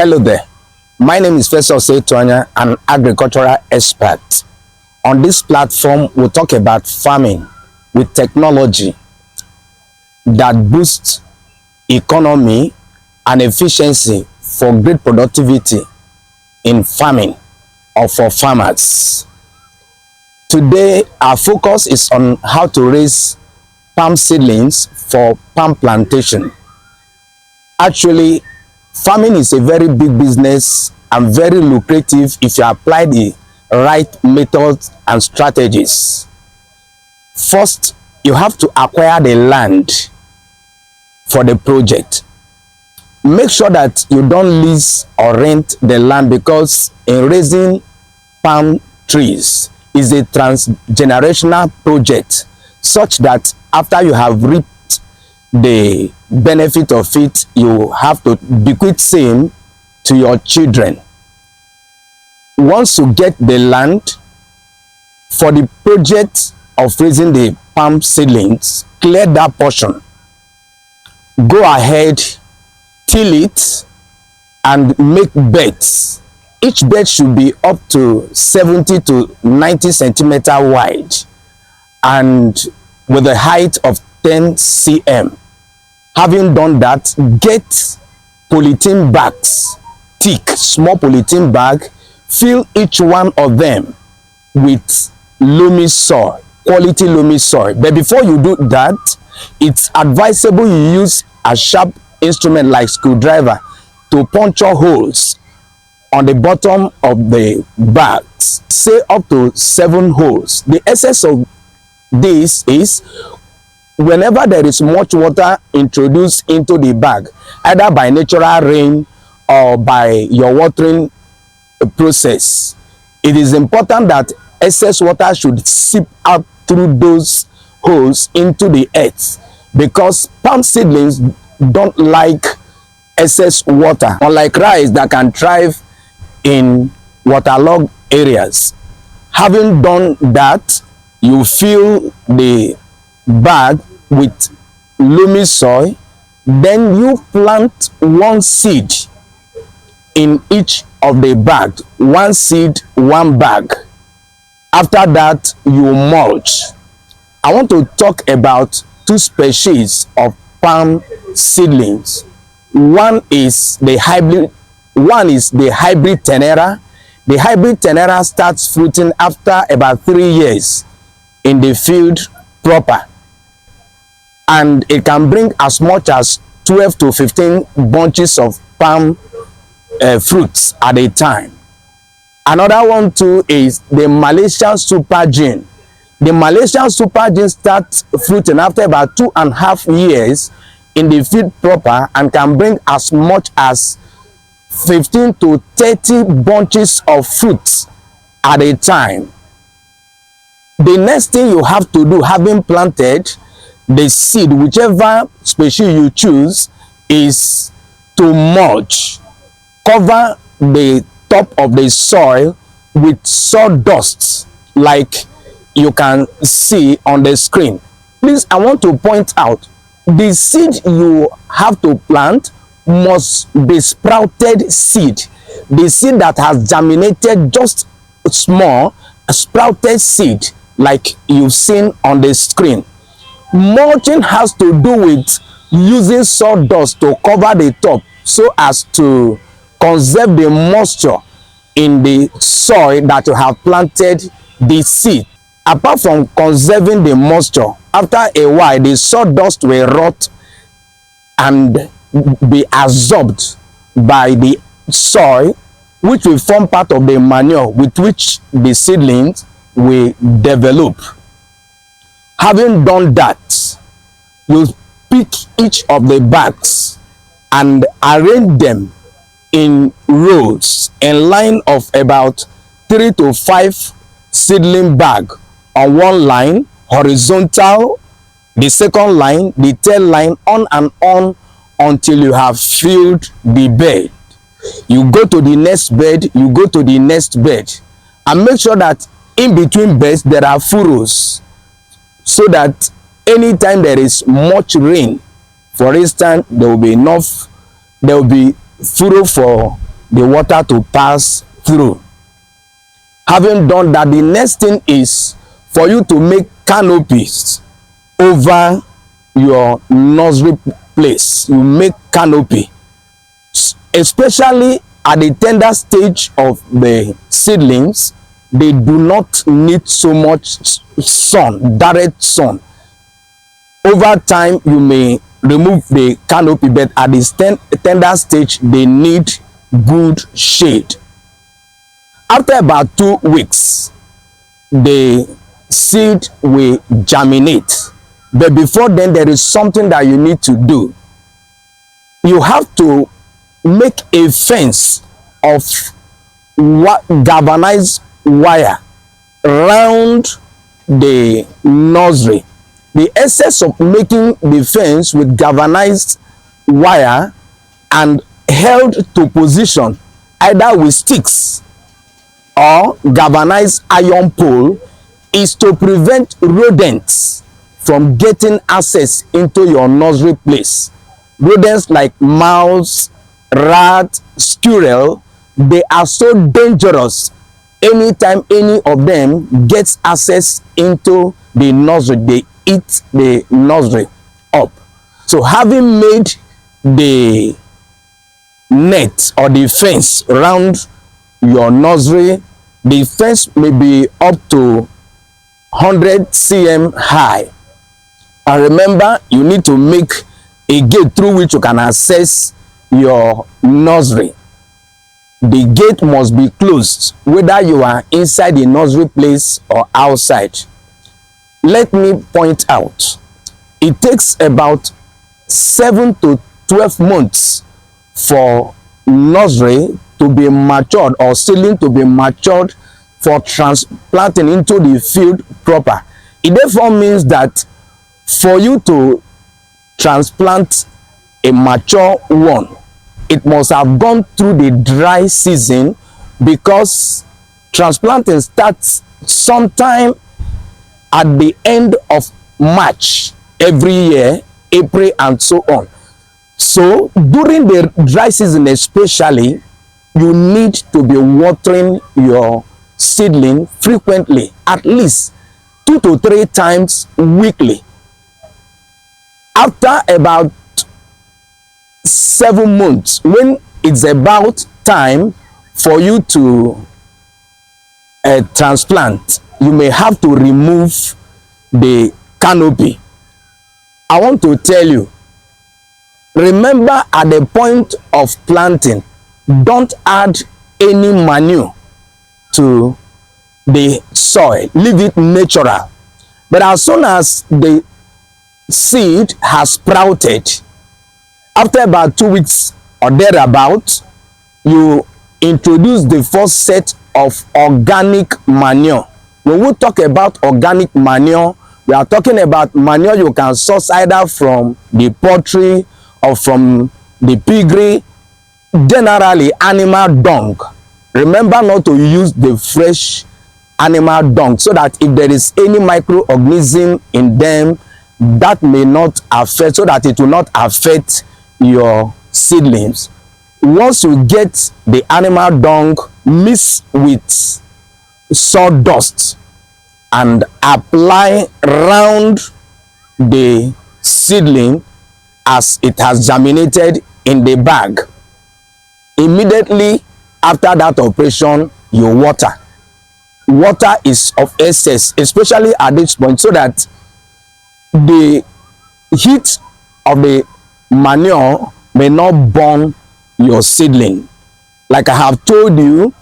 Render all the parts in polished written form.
Hello there. My name is Professor Seedlings, an agricultural expert. On this platform, we'll talk about farming with technology that boosts economy and efficiency for great productivity in farming or for farmers. Today, our focus is on how to raise palm seedlings for palm plantation. Actually, farming is a very big business and very lucrative if you apply the right methods and strategies. First, you have to acquire the land for the project. Make sure that you don't lease or rent the land, because in raising palm trees is a transgenerational project, such that after you have reaped the benefit of it, you have to bequeath same to your children. Once you get the land for the project of raising the palm seedlings, clear that portion, go ahead, till it, and make beds. Each bed should be up to 70 to 90 centimeters wide and with a height of 10 cm. Having done that, get polythene bags, thick, small polythene bag, fill each one of them with loamy soil, quality loamy soil. But before you do that, it's advisable you use a sharp instrument like screwdriver to puncture holes on the bottom of the bags, say up to 7 holes. The essence of this is, whenever there is much water introduced into the bag, either by natural rain or by your watering process, it is important that excess water should seep out through those holes into the earth, because palm seedlings don't like excess water, unlike rice that can thrive in waterlogged areas. Having done that, you fill the bag with loamy soil, then you plant one seed in each of the bag. One seed, one bag. After that, you mulch. I want to talk about 2 species of palm seedlings. One is the hybrid tenera. The hybrid tenera starts fruiting after about 3 years in the field proper, and it can bring as much as 12 to 15 bunches of palm fruits at a time. Another one too is the Malaysian super gene. The Malaysian super gene starts fruiting after about 2.5 years in the field proper and can bring as much as 15 to 30 bunches of fruits at a time. The next thing you have to do, having planted the seed, whichever species you choose, is to mulch. Cover the top of the soil with sawdust, like you can see on the screen. Please, I want to point out, the seed you have to plant must be sprouted seed. The seed that has germinated, just small sprouted seed like you've seen on the screen. Mulching has to do with using sawdust to cover the top so as to conserve the moisture in the soil that you have planted the seed. Apart from conserving the moisture, after a while the sawdust will rot and be absorbed by the soil, which will form part of the manure with which the seedlings will develop. Having done that, you pick each of the bags and arrange them in rows, in line of about 3 to 5 seedling bag on one line, horizontal, the second line, the third line, on and on until you have filled the bed. You go to the next bed, you go to the next bed, and make sure that in between beds there are furrows, so that anytime there is much rain, for instance, there will be furrow for the water to pass through. Having done that, the next thing is for you to make canopies over your nursery place. You make canopy, especially at the tender stage of the seedlings. They do not need so much sun, direct sun. Over time you may remove the canopy, but at the tender stage they need good shade. After about 2 weeks, the seed will germinate. But before then, there is something that you need to do. You have to make a fence of galvanized wire around the nursery. The essence of making the fence with galvanized wire and held to position either with sticks or galvanized iron pole is to prevent rodents from getting access into your nursery place. Rodents like mouse, rat, squirrel, they are so dangerous. Anytime any of them gets access into the nursery, they eat the nursery up. So having made the net or the fence around your nursery, the fence may be up to 100 cm high. And remember, you need to make a gate through which you can access your nursery. The gate must be closed, whether you are inside the nursery place or outside. Let me point out, it takes about 7 to 12 months for nursery to be matured or seedling to be matured for transplanting into the field proper. It therefore means that for you to transplant a mature one, it must have gone through the dry season, because transplanting starts sometime at the end of March every year, April and so on. So during the dry season especially, you need to be watering your seedling frequently, at least 2 to 3 times weekly. After about 7 months, when it's about time for you to transplant, you may have to remove the canopy. I want to tell you, remember, at the point of planting, don't add any manure to the soil. Leave it natural. But as soon as the seed has sprouted, after about 2 weeks or thereabout, you introduce the first set of organic manure. When we talk about organic manure, we are talking about manure you can source either from the poultry or from the piggery, generally animal dung. Remember not to use the fresh animal dung, so that if there is any microorganism in them, that may not affect, so that it will not affect your seedlings. Once you get the animal dung, mix with sawdust and apply around the seedling as it has germinated in the bag. Immediately after that operation, you water. Water is of essence, especially at this point, so that the heat of the manure may not burn your seedling. Like I have told you,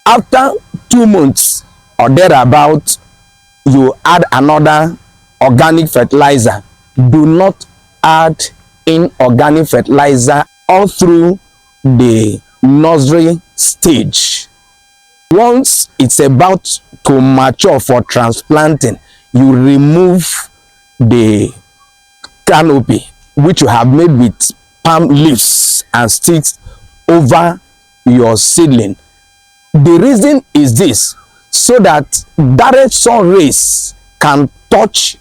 after 2 months or thereabout, you add another organic fertilizer. Do not add inorganic fertilizer all through the nursery stage. Once it's about to mature for transplanting, you remove the canopy which you have made with palm leaves and sticks over your seedling. The reason is this: so that direct sun rays can touch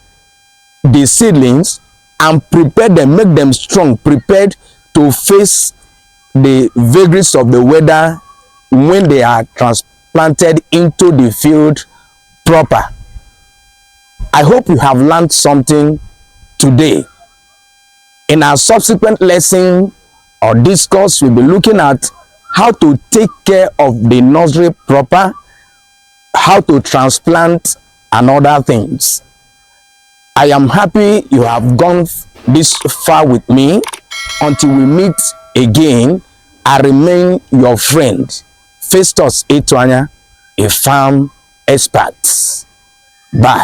the seedlings and prepare them, make them strong, prepared to face the vagaries of the weather when they are transplanted into the field proper. I hope you have learned something today. In our subsequent lesson or discourse, we'll be looking at how to take care of the nursery proper, how to transplant, and other things. I am happy you have gone this far with me. Until we meet again, I remain your friend, Festus Etwanya, a farm expert. Bye.